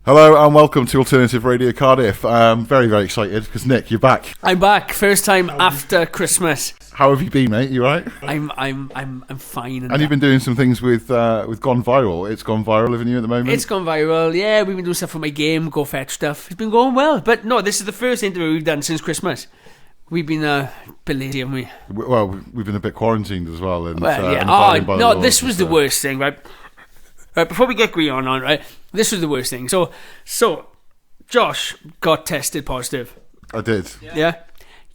Hello and welcome to Alternative Radio Cardiff. I'm very, very excited because Nick, you're back. I'm back. First time after Christmas. How have you been, mate? You right? I'm fine. And you've been doing some things with Gone Viral. It's gone viral, haven't you, at the moment? It's gone viral. Yeah, we've been doing stuff for my game, Go Fetch stuff. It's been going well. But no, this is the first interview we've done since Christmas. We've been a bit lazy, haven't we? Well, we've been a bit quarantined as well. And, yeah. This was the worst thing, right? Before we get Gwion on, right? This was the worst thing. So Josh got tested positive. I did. Yeah?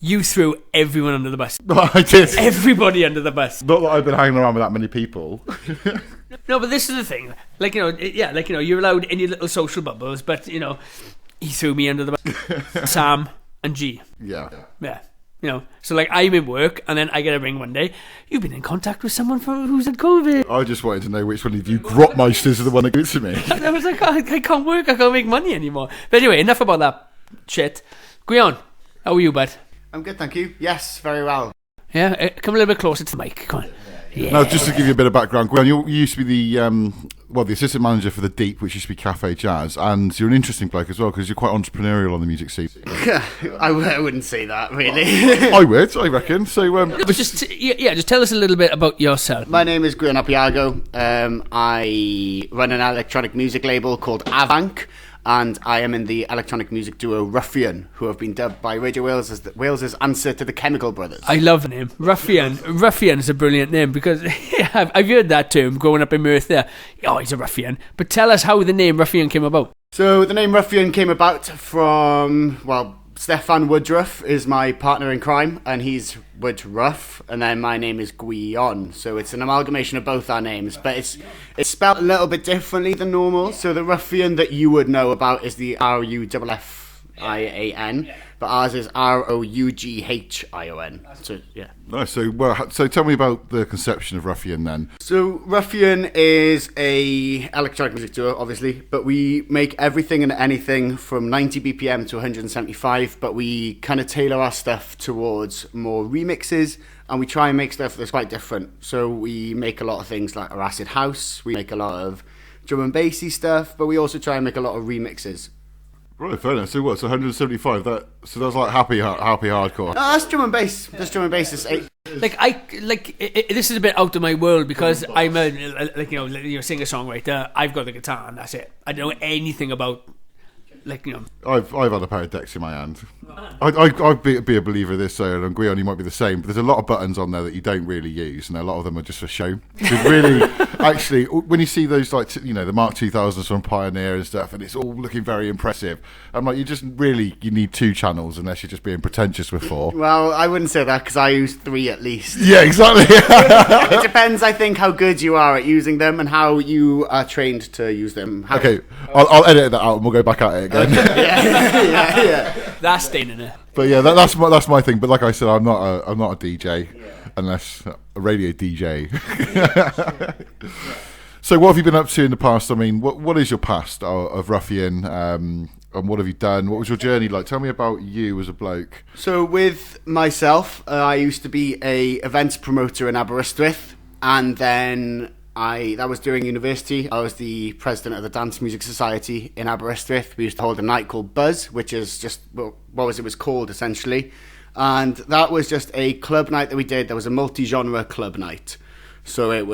You threw everyone under the bus. No, I did. Everybody under the bus. Not that I've been hanging around with that many people. No, but this is the thing. You're allowed in your little social bubbles, but, he threw me under the bus. Sam and G. Yeah. So I'm in work, and then I get a ring one day. You've been in contact with someone who's had COVID. I just wanted to know which one of you Grotmeisters are the one that gives to me. And I was like, I can't work, I can't make money anymore. But anyway, enough about that shit. Gwion, how are you, bud? I'm good, thank you. Yes, very well. Yeah, come a little bit closer to the mic. Come on. Yeah. Now, just to give you a bit of background, Gwion, you used to be the assistant manager for the Deep, which used to be Cafe Jazz, and you're an interesting bloke as well because you're quite entrepreneurial on the music scene. I wouldn't say that, really. I would, I reckon. So, just tell us a little bit about yourself. My name is Gwion Ap Iago. I run an electronic music label called Afanc, and I am in the electronic music duo Roughion, who have been dubbed by Radio Wales as Wales's answer to the Chemical Brothers. I love the name. Ruffian. Ruffian is a brilliant name because I've heard that term growing up in Merthyr. Oh, he's a ruffian. But tell us how the name Ruffian came about. So the name Roughion came about from, Stefan Woodruff is my partner in crime, and he's Woodruff, and then my name is Gwion. So it's an amalgamation of both our names, but it's spelled a little bit differently than normal. So the Roughion that you would know about is the Ruffian, but ours is Roughion. So yeah. Nice. So tell me about the conception of Roughion then. So Roughion is a electronic music duo, obviously, but we make everything and anything from 90 BPM to 175, but we kind of tailor our stuff towards more remixes, and we try and make stuff that's quite different. So we make a lot of things like our acid house, we make a lot of drum and bassy stuff, but we also try and make a lot of remixes. Right, fair enough. So what? So 175. So that's like happy hardcore. No, that's drum and bass. That's drum and bass. Is 8. This is a bit out of my world because I'm a singer-songwriter. I've got the guitar and that's it. I don't know anything about I've had a pair of decks in my hand. I'd be a believer of this, and Gwion, you might be the same, but there's a lot of buttons on there that you don't really use, and a lot of them are just for show. Because really, actually, when you see those, the Mark 2000s from Pioneer and stuff, and it's all looking very impressive, I'm like, you need 2 channels unless you're just being pretentious with 4. Well, I wouldn't say that because I use 3 at least. Yeah, exactly. It depends, I think, how good you are at using them and how you are trained to use them. Okay, I'll edit that out and we'll go back at it again. yeah. That's staying in there. But yeah, that's my thing. But like I said, I'm not a DJ unless a radio DJ. So what have you been up to in the past? I mean, what is your past of Roughion? And what have you done? What was your journey like? Tell me about you as a bloke. So with myself, I used to be a events promoter in Aberystwyth, and then that was during university. I was the president of the Dance Music Society in Aberystwyth. We used to hold a night called Buzz, which is just it was called essentially, and that was just a club night that we did. There was a multi-genre club night, so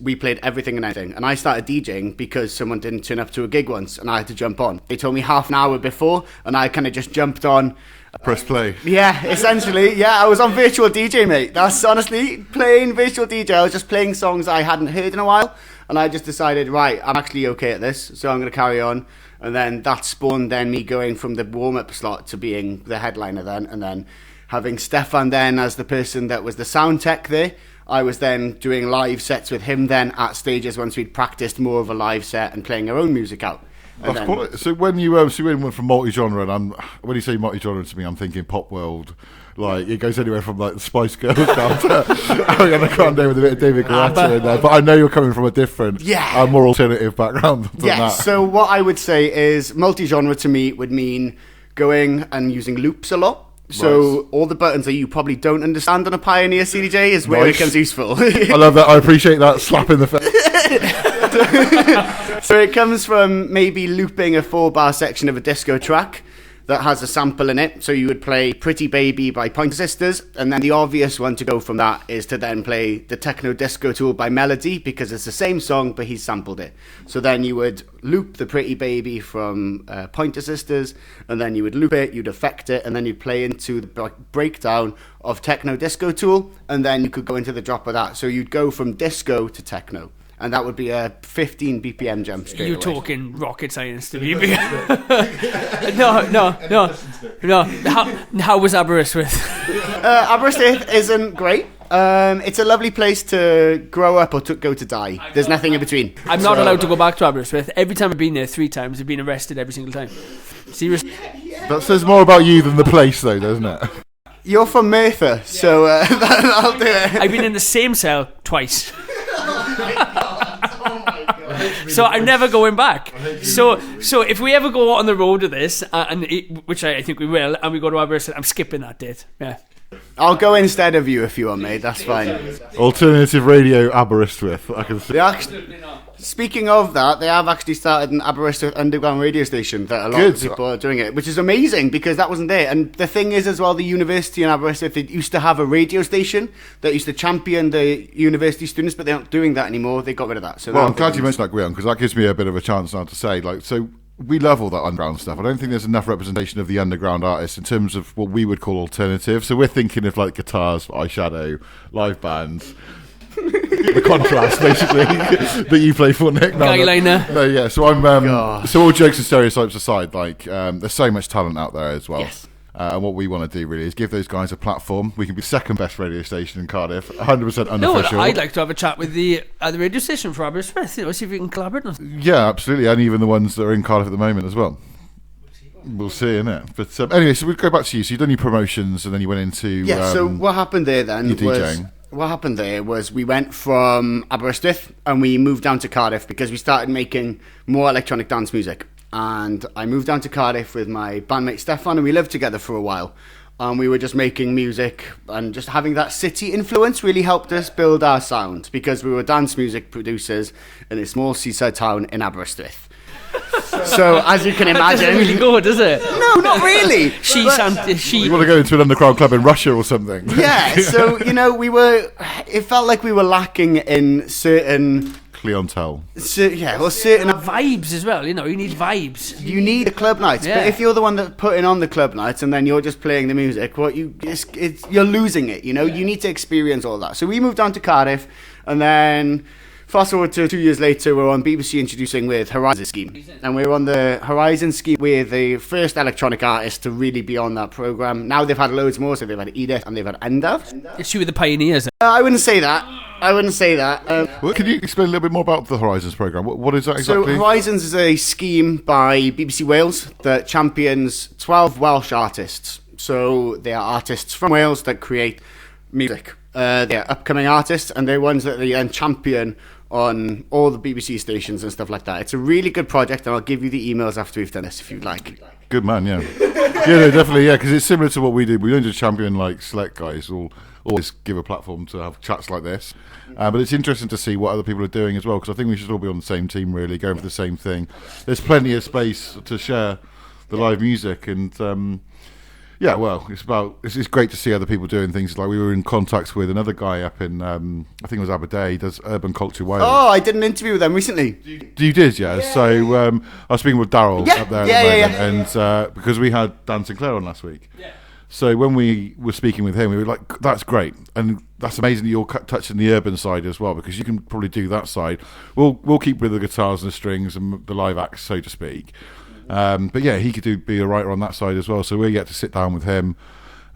we played everything and anything. And I started DJing because someone didn't turn up to a gig once, and I had to jump on. They told me half an hour before, and I kind of just jumped on. Press play. Yeah, essentially. Yeah, I was on virtual DJ, mate. That's honestly plain virtual DJ. I was just playing songs I hadn't heard in a while, and I just decided, right, I'm actually okay at this, so I'm going to carry on. And then that spawned then me going from the warm-up slot to being the headliner then, and then having Stefan then as the person that was the sound tech there. I was then doing live sets with him then at stages once we'd practiced more of a live set and playing our own music out. That's quite, so when you went from multi-genre, and when you say multi-genre to me, I'm thinking pop world. Like it goes anywhere from like the Spice Girls down to Ariana Grande with a bit of David Guetta in there. But I know you're coming from a different, more alternative background than that. So what I would say is multi-genre to me would mean going and using loops a lot. So all the buttons that you probably don't understand on a Pioneer CDJ is where it becomes useful. I love that. I appreciate that slap in the face. So it comes from maybe looping a 4-bar section of a disco track that has a sample in it. So you would play Pretty Baby by Pointer Sisters, and then the obvious one to go from that is to then play the Techno Disco Tool by Melody, because it's the same song but he's sampled it. So then you would loop the Pretty Baby from Pointer Sisters, and then you would loop it, you'd affect it, and then you'd play into the breakdown of Techno Disco Tool, and then you could go into the drop of that. So you'd go from disco to techno. And that would be a 15 BPM jump straight You're away. Talking rocket science to me. No. How was Aberystwyth? Aberystwyth isn't great. It's a lovely place to grow up or to go to die. There's nothing in between. I'm not allowed to go back to Aberystwyth. Every time I've been there 3 times, I've been arrested every single time. Seriously. That says more about you than the place, though, doesn't it? You're from Merthyr, so that'll do it. I've been in the same cell twice. So I'm never going back. So if we ever go on the road to this, which I think we will, and we go to Aberystwyth, I'm skipping that date. Yeah. I'll go instead of you if you want, mate. That's fine. Alternative Radio Aberystwyth. I can see. Speaking of that, they have actually started an Aberystwyth underground radio station that a lot of people are doing it, which is amazing because that wasn't there. And the thing is as well, the university in Aberystwyth, they used to have a radio station that used to champion the university students, but they're not doing that anymore. They got rid of that. So well, I'm glad you mentioned that, Gwion, because that gives me a bit of a chance now to say, so we love all that underground stuff. I don't think there's enough representation of the underground artists in terms of what we would call alternative. So we're thinking of guitars, eyeshadow, live bands. The contrast, basically, that you play for, Nick. Guyliner. No, yeah. So I'm. So all jokes and stereotypes aside, there's so much talent out there as well. Yes. And what we want to do really is give those guys a platform. We can be second best radio station in Cardiff, 100% unofficial. No, I'd like to have a chat with the radio station for Aberystwyth. See if we can collaborate. Yeah, absolutely, and even the ones that are in Cardiff at the moment as well. We'll see, innit? But anyway, so we'll go back to you. So you've done your promotions, and then you went into so what happened there then your DJing. What happened there was we went from Aberystwyth and we moved down to Cardiff because we started making more electronic dance music. And I moved down to Cardiff with my bandmate Stefan, and we lived together for a while. And we were just making music, and just having that city influence really helped us build our sound because we were dance music producers in a small seaside town in Aberystwyth. So, as you can imagine... That doesn't really good, does it? No, not really. She. You want to go into an underground club in Russia or something? Yeah, so, it felt like we were lacking in certain... Clientele. Certain vibes as well, you need vibes. You need a club night, but if you're the one that's putting on the club nights and then you're just playing the music, you're losing it, You need to experience all that. So we moved down to Cardiff, and then... Fast forward to 2 years later, we're on BBC Introducing with Horizon Scheme. And we're on the Horizon Scheme. We're the first electronic artist to really be on that programme. Now they've had loads more, so they've had Edith and they've had Endav. She were the pioneers. I wouldn't say that. Well, can you explain a little bit more about the Horizons programme? What is that exactly? So Horizons is a scheme by BBC Wales that champions 12 Welsh artists. So they are artists from Wales that create music. They're upcoming artists, and they're ones that they then champion on all the BBC stations and stuff like that. It's a really good project, and I'll give you the emails after we've done this if you'd like. Good man, yeah. Definitely, because it's similar to what we do. We don't just champion select guys. We'll always give a platform to have chats like this. But it's interesting to see what other people are doing as well, because I think we should all be on the same team, really, going for the same thing. There's plenty of space to share the live music, and it's great to see other people doing things. Like we were in contact with another guy up in, I think it was Aberdeen, he does Urban Culture Wales. Oh, I did an interview with them recently. You did, yeah. So I was speaking with Daryl up there at the moment, and because we had Dan Sinclair on last week. Yeah. So when we were speaking with him, we were like, that's great. And that's amazing that you're touching the urban side as well, because you can probably do that side. We'll keep with the guitars and the strings and the live acts, so to speak. But yeah, he could be a writer on that side as well. So we get to sit down with him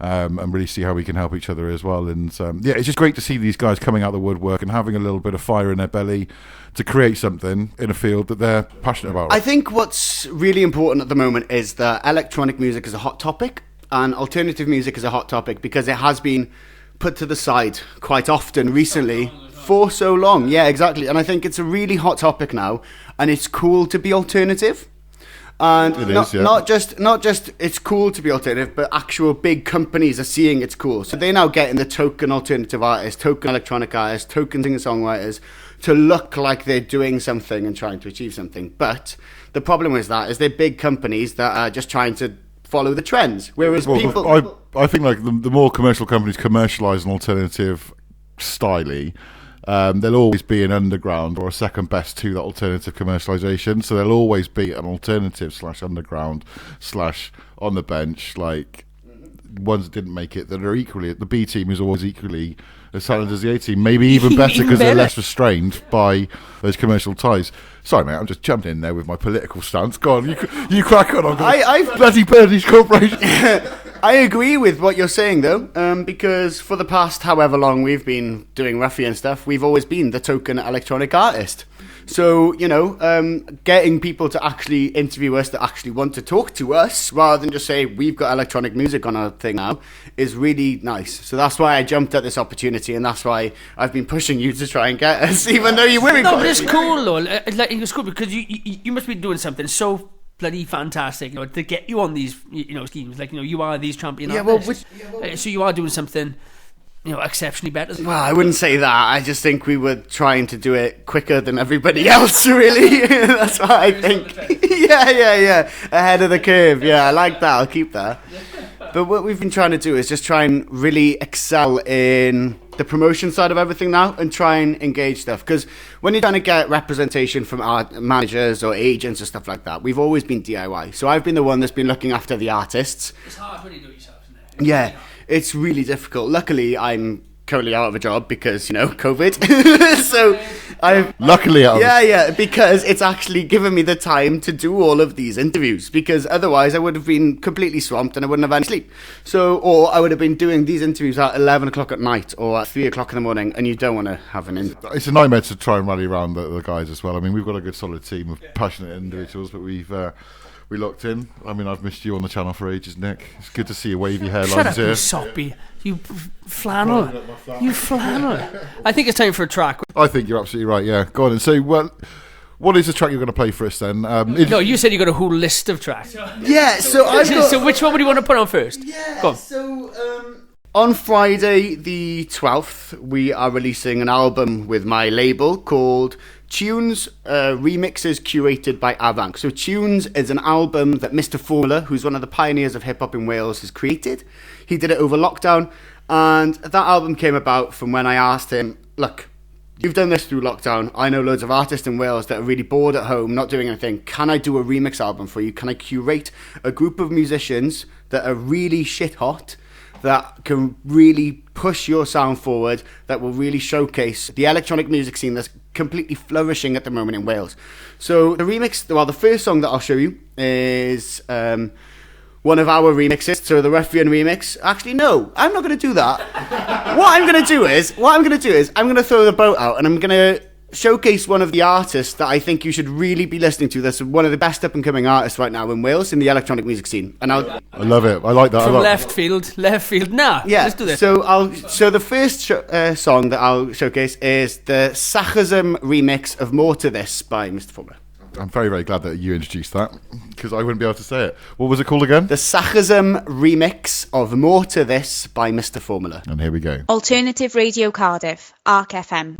and really see how we can help each other as well. And it's just great to see these guys coming out of the woodwork and having a little bit of fire in their belly to create something in a field that they're passionate about. I think what's really important at the moment is that electronic music is a hot topic and alternative music is a hot topic because it has been put to the side quite often recently. For so long. Yeah, exactly. And I think it's a really hot topic now, and it's cool to be alternative. And not just it's cool to be alternative, but actual big companies are seeing it's cool. So they're now getting the token alternative artists, token electronic artists, token singer-songwriters to look like they're doing something and trying to achieve something. But the problem with that is they're big companies that are just trying to follow the trends. Whereas people... I think like the more commercial companies commercialise an alternative styly, there'll always be an underground or a second best to that alternative commercialisation. So there'll always be an alternative / underground / on the bench, like ones that didn't make it that are equally. The B team is always equally as talented as the A team, maybe even better because they're less restrained by those commercial ties. Sorry, mate, I'm just jumping in there with my political stance. Go on, you crack on. I've bloody Birdies Corporation. I agree with what you're saying, though, because for the past however long we've been doing Roughion stuff, we've always been the token electronic artist. So, getting people to actually interview us that actually want to talk to us rather than just say, we've got electronic music on our thing now, is really nice. So that's why I jumped at this opportunity, and that's why I've been pushing you to try and get us, even though you were... No, but it's cool, though. It's cool because you must be doing something so bloody fantastic, to get you on these, schemes. Like, you are these champion artists. So you are doing something... exceptionally better. Well, I wouldn't say that. I just think we were trying to do it quicker than everybody else, really. That's what I think. Yeah. Ahead of the curve. Yeah, I like that. I'll keep that. But what we've been trying to do is just try and really excel in the promotion side of everything now and try and engage stuff. Because when you're trying to get representation from art managers or agents or stuff like that, we've always been DIY. So I've been the one that's been looking after the artists. It's hard when you do it yourself, isn't it? Yeah. It's really difficult. Luckily, I'm currently out of a job because, COVID. So Luckily out of Yeah, because it's actually given me the time to do all of these interviews, because otherwise I would have been completely swamped and I wouldn't have had any sleep. Or I would have been doing these interviews at 11 o'clock at night or at 3 o'clock in the morning, and you don't want to have an interview. It's a nightmare to try and rally around the guys as well. I mean, we've got a good solid team of passionate individuals, but we locked in. I mean, I've missed you on the channel for ages, Nick. It's good to see your wavy hairlines here. Shut up, here. you soppy. You flannel. You flannel. I think it's time for a track. I think you're absolutely right, yeah. Go on and say, what is the track you're going to play for us then? No, you said you got a whole list of tracks. Yeah, so which one would you want to put on first? Yeah, go on. So on Friday the 12th, we are releasing an album with my label called Tunes Remixes Curated by Afanc. So Tunes is an album that Mr. Formula, who's one of the pioneers of hip-hop in Wales, has created. He did it over lockdown, and that album came about from when I asked him, look, you've done this through lockdown. I know loads of artists in Wales that are really bored at home, not doing anything. Can I do a remix album for you? Can I curate a group of musicians that are really shit hot, that can really push your sound forward, that will really showcase the electronic music scene that's completely flourishing at the moment in Wales. So the first song that I'll show you is one of our remixes, so the Roughion remix. Actually, no, I'm not going to do that. What I'm going to do is I'm going to throw the boat out and I'm going to showcase one of the artists that I think you should really be listening to. That's one of the best up-and-coming artists right now in Wales in the electronic music scene. And I love it. I like that. From left field. Nah, yeah, let's do this. So the first song that I'll showcase is the Sarcasm remix of More to This by Mr. Formula. I'm very, very glad that you introduced that, because I wouldn't be able to say it. What was it called again? The Sarcasm remix of More to This by Mr. Formula. And here we go. Alternative Radio Cardiff, ARC FM.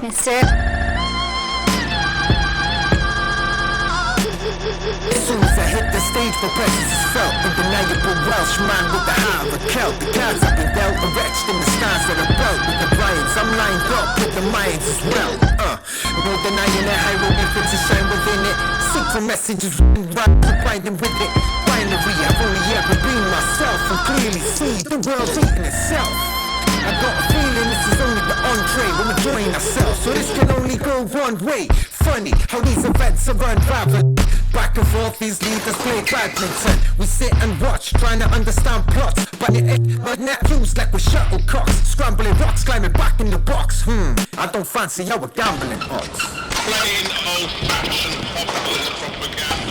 Mister. Soon as I hit the stage, my presence is felt. Undeniable Welshman with the high of a Celt. The clouds have been dealt, erected in the stars that are built. With the lions, I'm lined up with the Mayans as well. No denying that hieroglyphics to shine within it. Secret messages writing with it. Binary, I've only ever been myself and clearly see the world's eating itself. I got a feeling this is only the entree. We're enjoying ourselves, so this can only go one way. Funny how these events are unraveled. Back and forth, these leaders play badminton. We sit and watch, trying to understand plots. But net feels like we're shuttlecocks. Scrambling rocks, climbing back in the box. I don't fancy our gambling odds. Plain old-fashioned populist propaganda.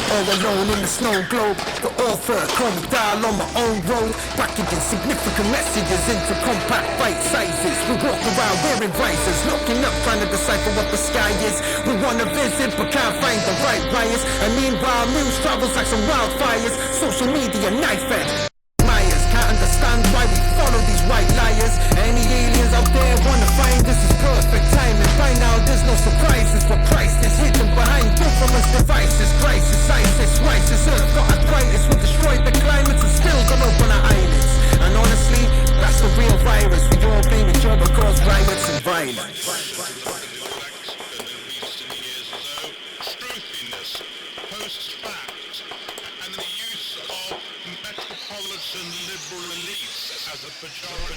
All alone in the snow globe, the author, call me dial on my own road. packaging significant messages into compact bite sizes. We walk around wearing visors, looking up trying to decipher what the sky is. We wanna visit but can't find the right wires, and meanwhile news travels like some wildfires. Social media knife edge Myers can't understand why we follow these white liars. Any aliens out there wanna find this is perfect timing. By now there's no surprises, but Christ is hidden behind government's devices. Crisis, ISIS, rises, Earth got arthritis. We destroyed the climates and still gonna open our eyelids. And honestly, that's the real virus. We all blame each other cause riots and violence.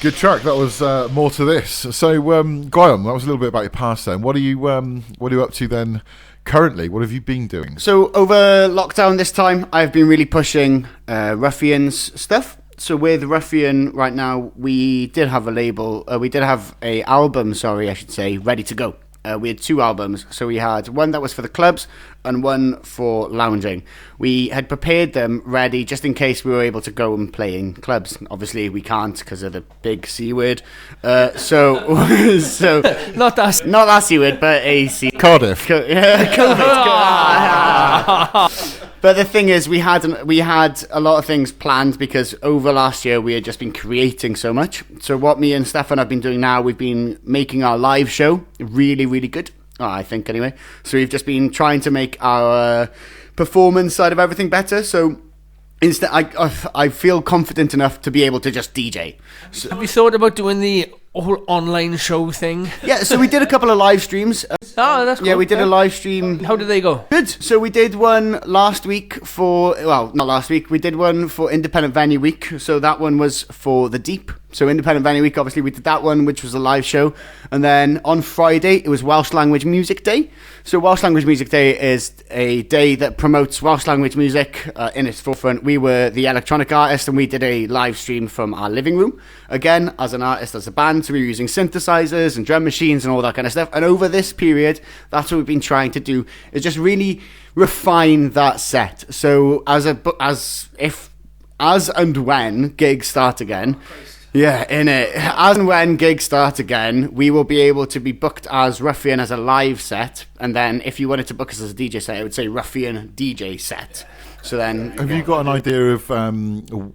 Good track. That was More to This. So, Gwion, that was a little bit about your past then. What are you up to then currently? What have you been doing? So, over lockdown this time, I've been really pushing Roughion's stuff. So, with Roughion right now, we did have a label, we did have a album, ready to go. We had 2 albums. So we had one that was for the clubs and one for lounging. We had prepared them ready just in case we were able to go and play in clubs. Obviously, we can't because of the big C word. So not that C word, but a C. Cardiff. COVID. But the thing is, we had a lot of things planned because over last year we had just been creating so much. So what me and Stefan have been doing now, we've been making our live show really, really good. I think anyway. So we've just been trying to make our performance side of everything better. So instead, I feel confident enough to be able to just DJ. So, have you thought about doing the whole online show thing? Yeah, so we did a couple of live streams. Oh, that's cool. Yeah, we did a live stream. How did they go? Good. So we did one last week not last week. We did one for Independent Venue Week. So that one was for the Deep. So Independent Venue Week, obviously we did that one, which was a live show. And then on Friday, it was Welsh Language Music Day. So Welsh Language Music Day is a day that promotes Welsh language music in its forefront. We were the electronic artist and we did a live stream from our living room. Again, as an artist, as a band, so we were using synthesizers and drum machines and all that kind of stuff. And over this period, that's what we've been trying to do, is just really refine that set. So as and when gigs start again, as and when gigs start again, we will be able to be booked as Roughion as a live set. And then if you wanted to book us as a DJ set, it would say Roughion DJ set. So then, have you got an idea of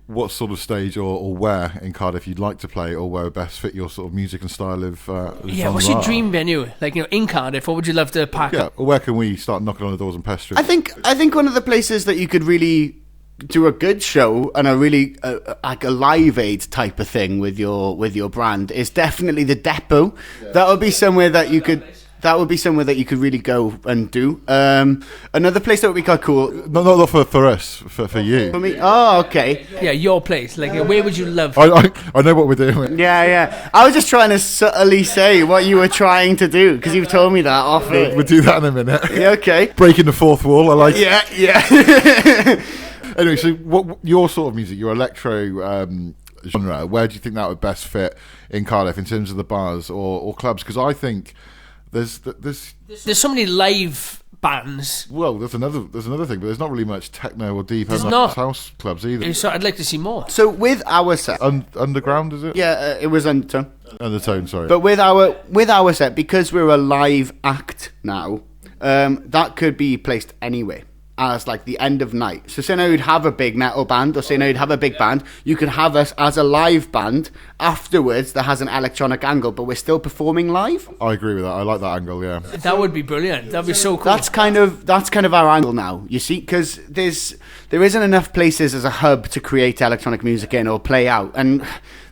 what sort of stage or where in Cardiff you'd like to play, or where would best fit your sort of music and style of what's your dream venue? Like, in Cardiff, what would you love to pack up? Or where can we start knocking on the doors and pestering? I think one of the places that you could really do a good show and a really like a Live Aid type of thing with your brand is definitely the Depot. Yeah. That would be somewhere that you could really go and do. Another place that would be quite cool. Not for us, for you. For me? Oh, okay. Yeah, your place. Like, where would you love? I know what we're doing. Yeah. I was just trying to subtly say what you were trying to do, because you've told me that off it. We'll do that in a minute. Yeah, okay. Breaking the fourth wall, I like. Yeah. Anyway, so what your sort of music, your electro genre, where do you think that would best fit in Cardiff in terms of the bars or clubs? Because I think there's so many live bands. Well, there's another thing, but there's not really much techno or deep house clubs either. So I'd like to see more. So with our set, underground, is it? Yeah, it was Undertone. Undertone, sorry. But with our set, because we're a live act now, that could be placed anywhere as like the end of night. So say now you'd have a big metal band, or say now you'd have a big band, you could have us as a live band afterwards that has an electronic angle, but we're still performing live. I agree with that. I like that angle. Yeah, that would be brilliant. That'd be so cool. That's kind of our angle now, you see, because there isn't enough places as a hub to create electronic music in or play out, and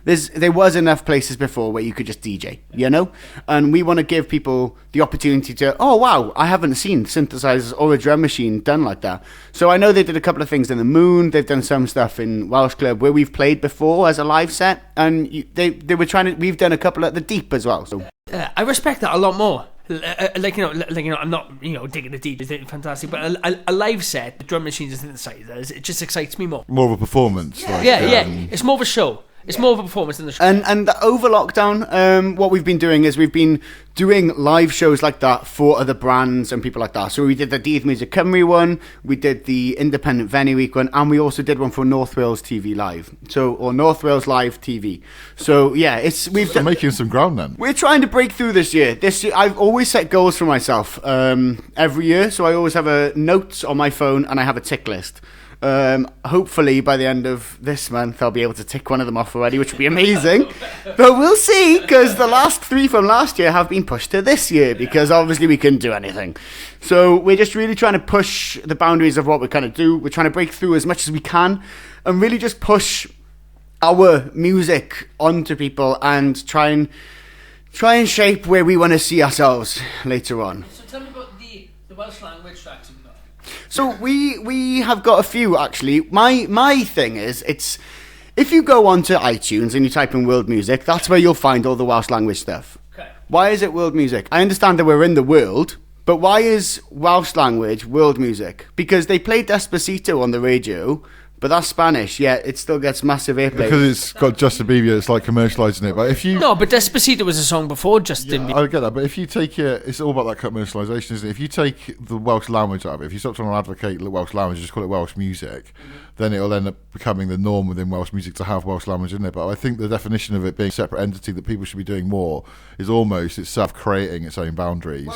there was enough places before where you could just DJ, you know? And we want to give people the opportunity to, oh, wow, I haven't seen synthesizers or a drum machine done like that. So I know they did a couple of things in the Moon. They've done some stuff in Welsh Club where we've played before as a live set. And we've done a couple at the Deep as well. So I respect that a lot more. I'm not digging the deep, it's fantastic, but a live set, the drum machines and synthesizers, it just excites me more. More of a performance. It's more of a show. It's more of a performance than the show. And over lockdown, what we've been doing is we've been doing live shows like that for other brands and people like that. So we did the Dydd Music Cymru one, we did the Independent Venue Week one, and we also did one for North Wales TV Live. Or North Wales Live TV. So yeah, we're making some ground then. We're trying to break through this year. I've always set goals for myself every year. So I always have a notes on my phone and I have a tick list. Hopefully by the end of this month I'll be able to tick one of them off already, which would be amazing. But we'll see, because the last 3 from last year have been pushed to this year, because obviously we couldn't do anything. So we're just really trying to push the boundaries of what we're going to do. We're trying to break through as much as we can and really just push our music onto people and try and shape where we want to see ourselves later on. So tell me about the Welsh language tracks you've got. So we have got a few, actually. My thing is, if you go onto iTunes and you type in world music, that's where you'll find all the Welsh language stuff. Okay. Why is it world music? I understand that we're in the world, but why is Welsh language world music? Because they play Despacito on the radio, but that's Spanish, yet it still gets massive airplay. Because it's got Justin Bieber, it's like commercialising it. But if you but Despacito was a song before Justin Bieber. I get that, but if you take it's all about that commercialisation, isn't it? If you take the Welsh language out of it, if you stop trying to advocate the Welsh language, just call it Welsh music, then it'll end up becoming the norm within Welsh music to have Welsh language in it. But I think the definition of it being a separate entity that people should be doing more is almost itself creating its own boundaries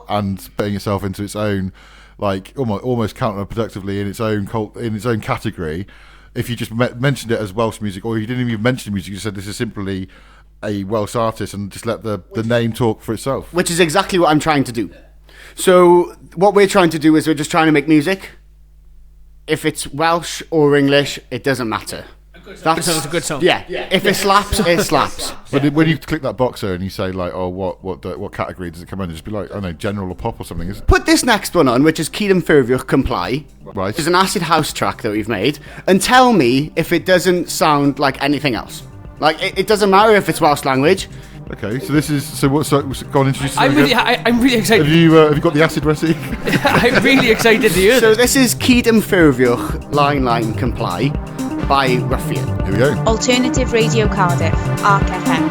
and putting itself into its own, like almost counterproductively in its own category. If you just mentioned it as Welsh music, or you didn't even mention music, you just said this is simply a Welsh artist, and just let the name talk for itself. Which is exactly what I'm trying to do. So what we're trying to do is we're just trying to make music. If it's Welsh or English, it doesn't matter. That's a good song. Yeah. If it slaps, it slaps. But when you click that box there and you say like, oh, what category does it come under? Just be like, I don't know, general or pop or something. Isn't it? Put this next one on, which is Cydym Ffurfiwch Comply. Right. It's an acid house track that we've made, and tell me if it doesn't sound like anything else. Like it doesn't matter if it's Welsh language. Okay, so go on, introduce I'm really excited. Have you got the acid recipe? I'm really excited to hear So this is Cydym Ffurfiwch Line Comply by Roughion. Here we go. Alternative Radio Cardiff, Arc FM.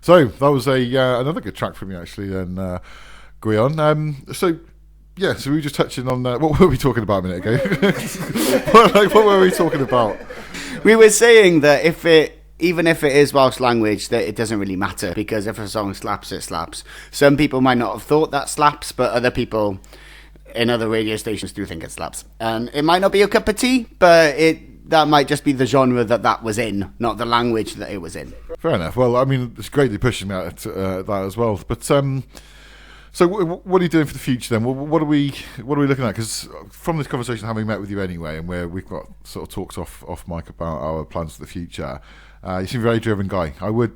So that was another good track from you, actually, then, Gwion. So we were just touching on what were we talking about a minute ago? what were we talking about? We were saying that even if it is Welsh language, that it doesn't really matter, because if a song slaps, it slaps. Some people might not have thought that slaps, but other people in other radio stations do think it slaps. And it might not be your cup of tea, but that might just be the genre that was in, not the language that it was in. Fair enough. Well, I mean, it's greatly pushing that as well. But so what are you doing for the future then? What are we looking at? Because from this conversation, having met with you anyway, and where we've got sort of talks off mic about our plans for the future, you seem a very driven guy. I would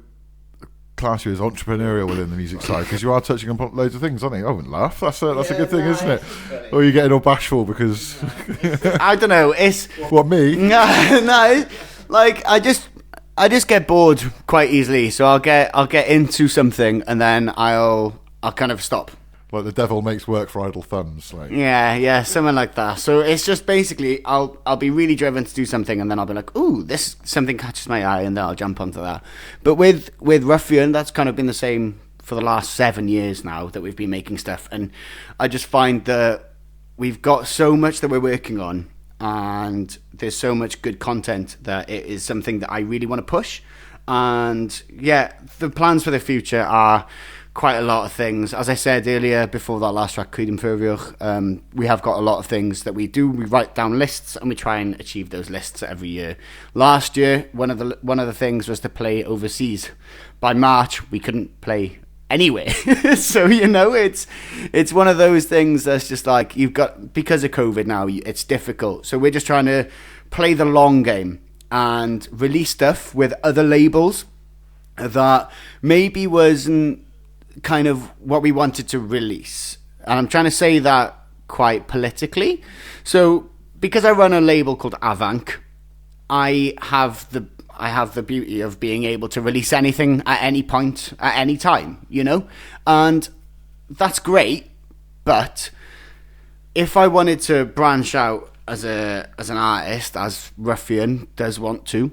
class you as entrepreneurial within the music side, because you are touching on loads of things, aren't you? I wouldn't laugh. That's a good thing, isn't it? Or are you getting all bashful because I don't know. It's what, me? No. Like I just get bored quite easily, so I'll get into something and then I'll kind of stop. Like the devil makes work for idle thumbs, like. Yeah, something like that. So it's just basically I'll be really driven to do something, and then I'll be like, ooh, this something catches my eye, and then I'll jump onto that. But with Roughion, that's kind of been the same for the last 7 years now that we've been making stuff, and I just find that we've got so much that we're working on, and there's so much good content that it is something that I really want to push. And yeah, the plans for the future are quite a lot of things. As I said earlier, before that last track, Cwyd Ffurfiwch, we have got a lot of things that we do. We write down lists and we try and achieve those lists every year. Last year, one of the things was to play overseas. By March, we couldn't play anywhere. So, it's one of those things that's just like, because of COVID now, it's difficult. So we're just trying to play the long game and release stuff with other labels that maybe wasn't kind of what we wanted to release. And I'm trying to say that quite politically. So because I run a label called Afanc, I have the beauty of being able to release anything at any point, at any time, and that's great. But if I wanted to branch out as an artist, as Roughion does want to,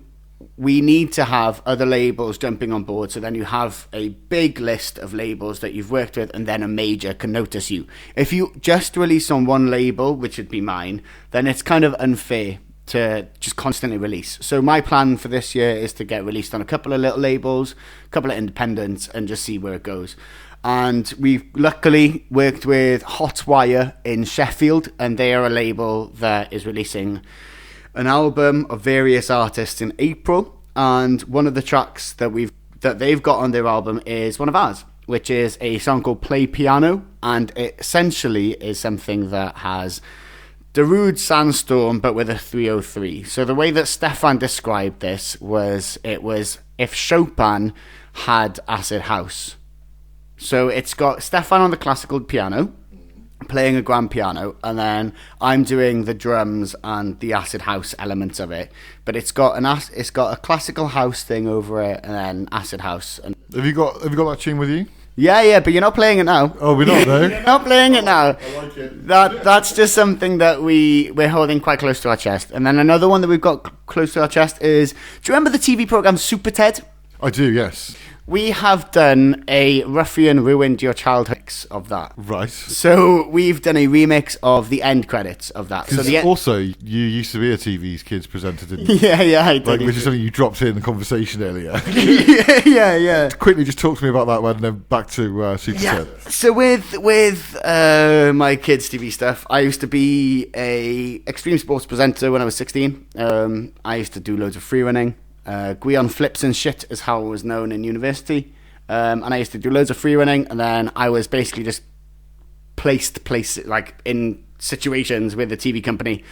we need to have other labels jumping on board, so then you have a big list of labels that you've worked with, and then a major can notice you. If you just release on one label, which would be mine, then it's kind of unfair to just constantly release. So my plan for this year is to get released on a couple of little labels, a couple of independents, and just see where it goes. And we've luckily worked with Hotwire in Sheffield, and they are a label that is releasing an album of various artists in April, and one of the tracks that they've got on their album is one of ours, which is a song called Play Piano, and it essentially is something that has Darude Sandstorm but with a 303. So the way that Stefan described this was if Chopin had acid house. So it's got Stefan on the classical piano playing a grand piano, and then I'm doing the drums and the acid house elements of it. But it's got a classical house thing over it, and then acid house. And Have you got that tune with you? Yeah, but you're not playing it now. Oh, we're not though. You're not playing it now. I like it. That's just something that we're holding quite close to our chest. And then another one that we've got close to our chest is, do you remember the TV program Super Ted? I do, yes. We have done a Roughion Ruined Your Childhood mix of that. Right. So we've done a remix of the end credits of that. So also, you used to be a TV's kids presenter, didn't you? Yeah, I did. Which is something you dropped in the conversation earlier. yeah. Quickly, just talk to me about that one, and then back to Super Ted. So with my kids' TV stuff, I used to be a extreme sports presenter when I was 16. I used to do loads of free running. Gwion Flips and Shit is how it was known in university. And I used to do loads of free running, and then I was basically just placed like in situations with the TV company,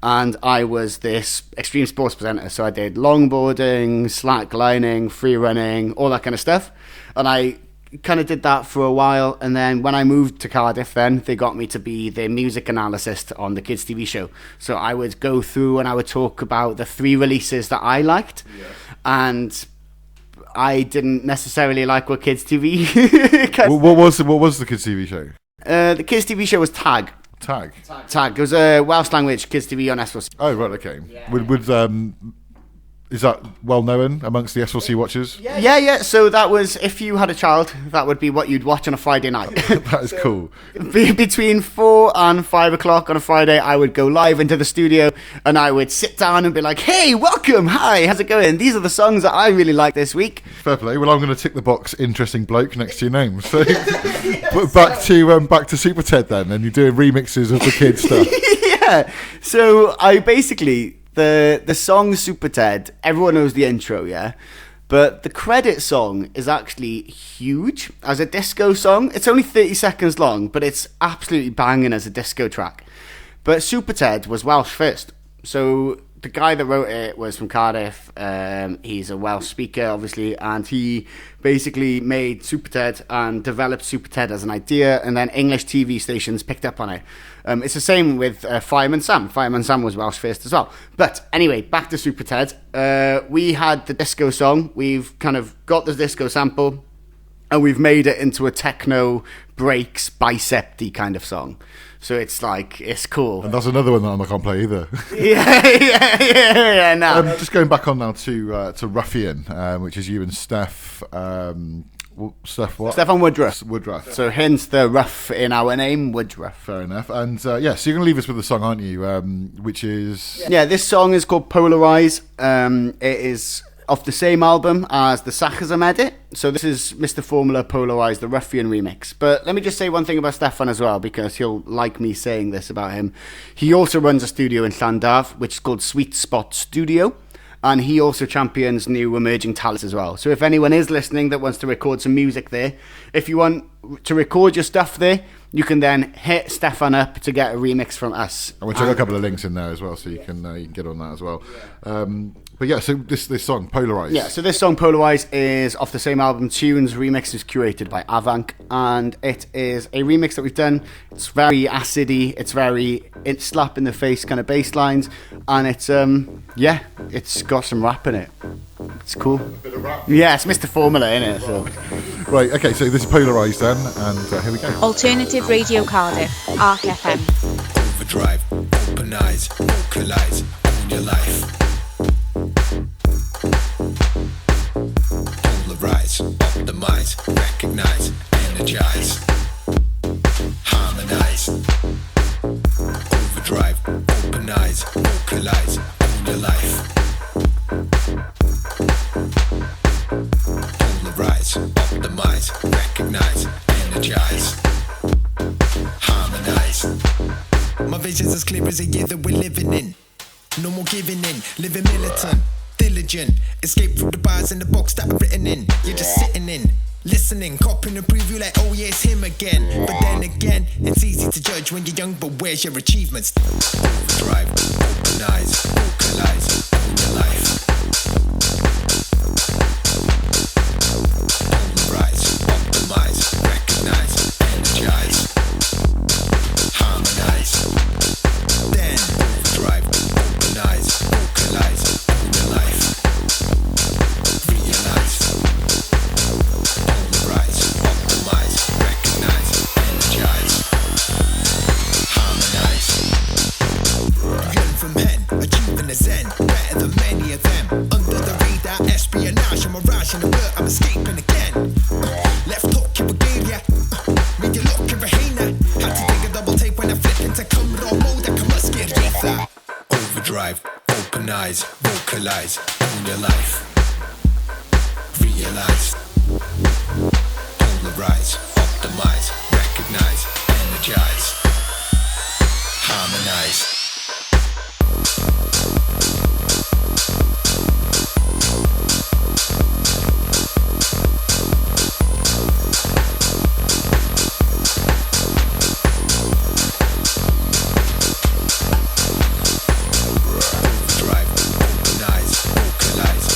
and I was this extreme sports presenter. So I did longboarding, slacklining, free running, all that kind of stuff, and I kind of did that for a while. And then when I moved to Cardiff, then they got me to be the music analyst on the kids TV show. So I would go through and I would talk about the 3 releases that I liked, and I didn't necessarily like what kids TV. What was the kids TV show? The kids TV show was Tag. It was a Welsh language kids TV on SLC. Oh right, okay. Yeah. Would Is that well known amongst the SLC watchers? Yeah. So that was, if you had a child, that would be what you'd watch on a Friday night. That is cool. Between 4 and 5 o'clock on a Friday, I would go live into the studio and I would sit down and be like, hey, welcome, hi, how's it going? These are the songs that I really like this week. Fair play. Well, I'm going to tick the box interesting bloke next to your name. So back to Super Ted then, and you're doing remixes of the kids stuff. Yeah. So I basically... The song Super Ted, everyone knows the intro, yeah? But the credit song is actually huge as a disco song. It's only 30 seconds long, but it's absolutely banging as a disco track. But Super Ted was Welsh first. So the guy that wrote it was from Cardiff. He's a Welsh speaker, obviously, and he basically made Super Ted and developed Super Ted as an idea, and then English TV stations picked up on it. It's the same with Fireman Sam. Fireman Sam was Welsh first as well. But anyway, back to Super Ted. We had the disco song. We've kind of got the disco sample, and we've made it into a techno breaks bicep-y kind of song. So it's like, it's cool. And that's another one that I can't play either. Yeah, no. Just going back on now to Roughion, which is you and Steph. Steph what? Stefan Woodruff. Woodruff. So hence the rough in our name, Woodruff. Fair enough. And so you're going to leave us with the song, aren't you? Which is... Yeah, this song is called Polarize. It is off the same album as the Sachasm edit. So this is Mr. Formula Polarize, the Roughion remix. But let me just say one thing about Stefan as well, because he'll like me saying this about him. He also runs a studio in Llandaff, which is called Sweet Spot Studio. And he also champions new emerging talents as well. So if anyone is listening that wants to record some music there, if you want to record your stuff there, you can then hit Stefan up to get a remix from us. And we'll check a couple of links in there as well, so you can get on that as well. But yeah, so this song, Polarize. Yeah, so this song, Polarize, is off the same album. Tunes remix is curated by Afanc, and it is a remix that we've done. It's very acidy, it's slap in the face kind of bass lines, and it's it's got some rap in it. It's cool. A bit of rap. Yeah, it's Mr. Formula, innit? So. Right, okay, so this is Polarize then, and here we go. Alternative Radio Cardiff, ARC FM. Overdrive, open eyes, vocalize, own your life. Polarize, optimize, recognize, energize, harmonize. Overdrive, open eyes, vocalize, own your life. Polarize, optimize, recognize, energize, harmonize. My vision's as clear as a year that we're living in. No more giving in, living militant, diligent. Escape from the bars and the box that I've written in. You're just sitting in, listening, copying a preview like, oh yeah, it's him again. But then again, it's easy to judge when you're young, but where's your achievements? Overdrive, open eyes, vocalize, own your life. Polarize, optimize, recognize, energize, harmonize. Then overdrive, open eyes, vocalize, own your life. Realize. Polarize, optimize, recognize, energize, harmonize. Learn from men, achieving the zen, better than many of them. Under the radar, espionage, a mirage in the world, I'm escaping again. Left hook, you regalia. Read your look, you're a hyena. Had to take a double take when I flip into camera mode, I come a scare that. Overdrive, open eyes, vocalize, own your life. Realize. Polarize, optimize, recognize, energize, harmonize. Overdrive, open eyes, vocalize,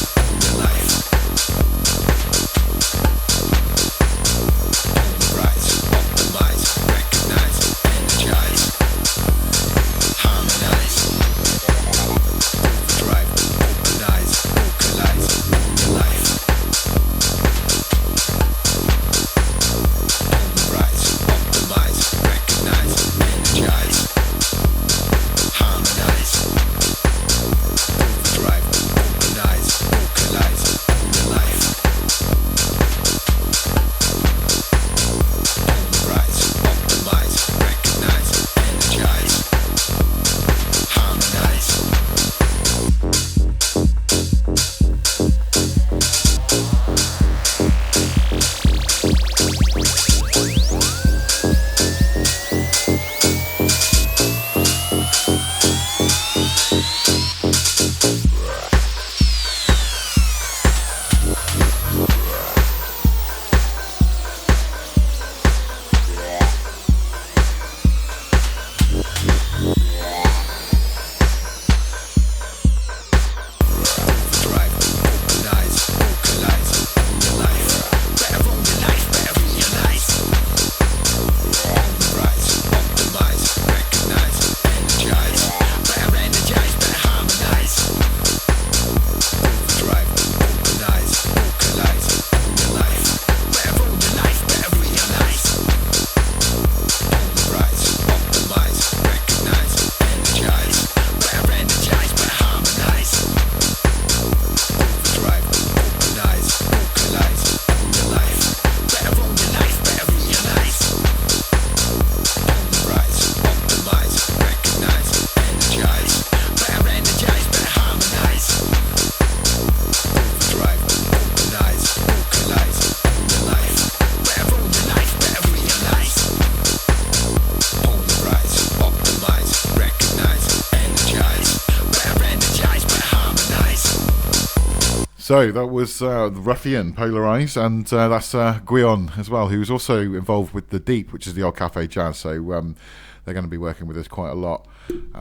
So that was Roughion, Polarise, and that's Gwion as well, who's also involved with The Deep, which is the old Cafe Jazz. So they're going to be working with us quite a lot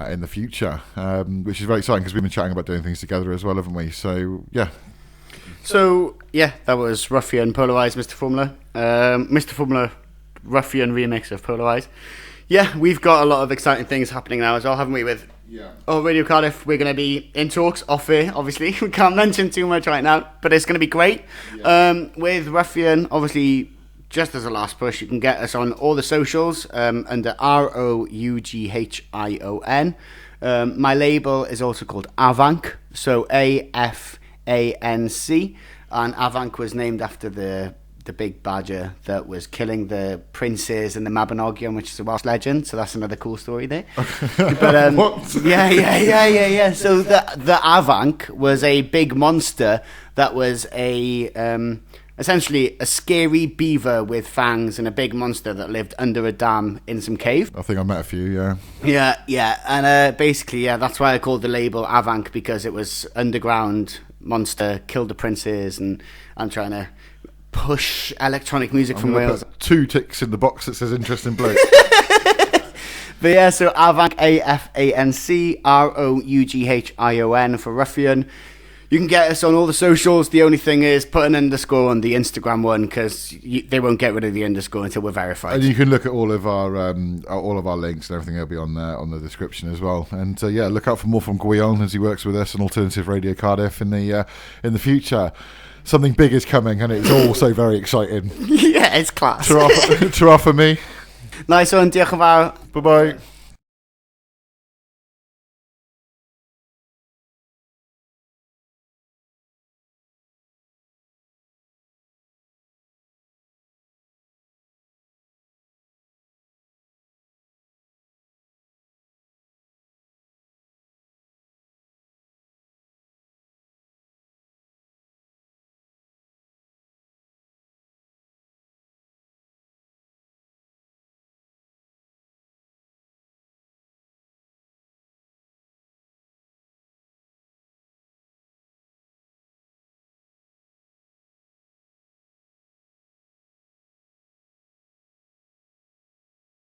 in the future, which is very exciting because we've been chatting about doing things together as well, haven't we? So, yeah. So, yeah, that was Roughion, Polarise, Mr. Formula. Mr. Formula, Roughion remix of Polarise. Yeah, we've got a lot of exciting things happening now as well, haven't we, with Radio Cardiff. We're going to be in talks off air, obviously. We can't mention too much right now, but it's going to be great. With Roughion, obviously, just as a last push, you can get us on all the socials under Roughion. My label is also called Afanc, so Afanc, and Afanc was named after the big badger that was killing the princes in the Mabinogion, which is a Welsh legend. So that's another cool story there. But What? Yeah. So the Afanc was a big monster that was essentially a scary beaver with fangs and a big monster that lived under a dam in some cave. I think I met a few, Yeah. And basically, that's why I called the label Afanc, because it was underground monster, killed the princes, and I'm trying to push electronic music from Wales. Put 2 ticks in the box that says interesting bloke. But yeah, so Afanc, Afanc, Roughion for Roughion. You can get us on all the socials. The only thing is put an underscore on the Instagram one, because they won't get rid of the underscore until we're verified. And you can look at all of our links and everything. Will be on there on the description as well. And look out for more from Gwion as he works with us on Alternative Radio Cardiff in the future. Something big is coming, and it's all so very exciting. Yeah, it's class. Ta-ra for me. Nice one, diolch yn fawr. Bye bye.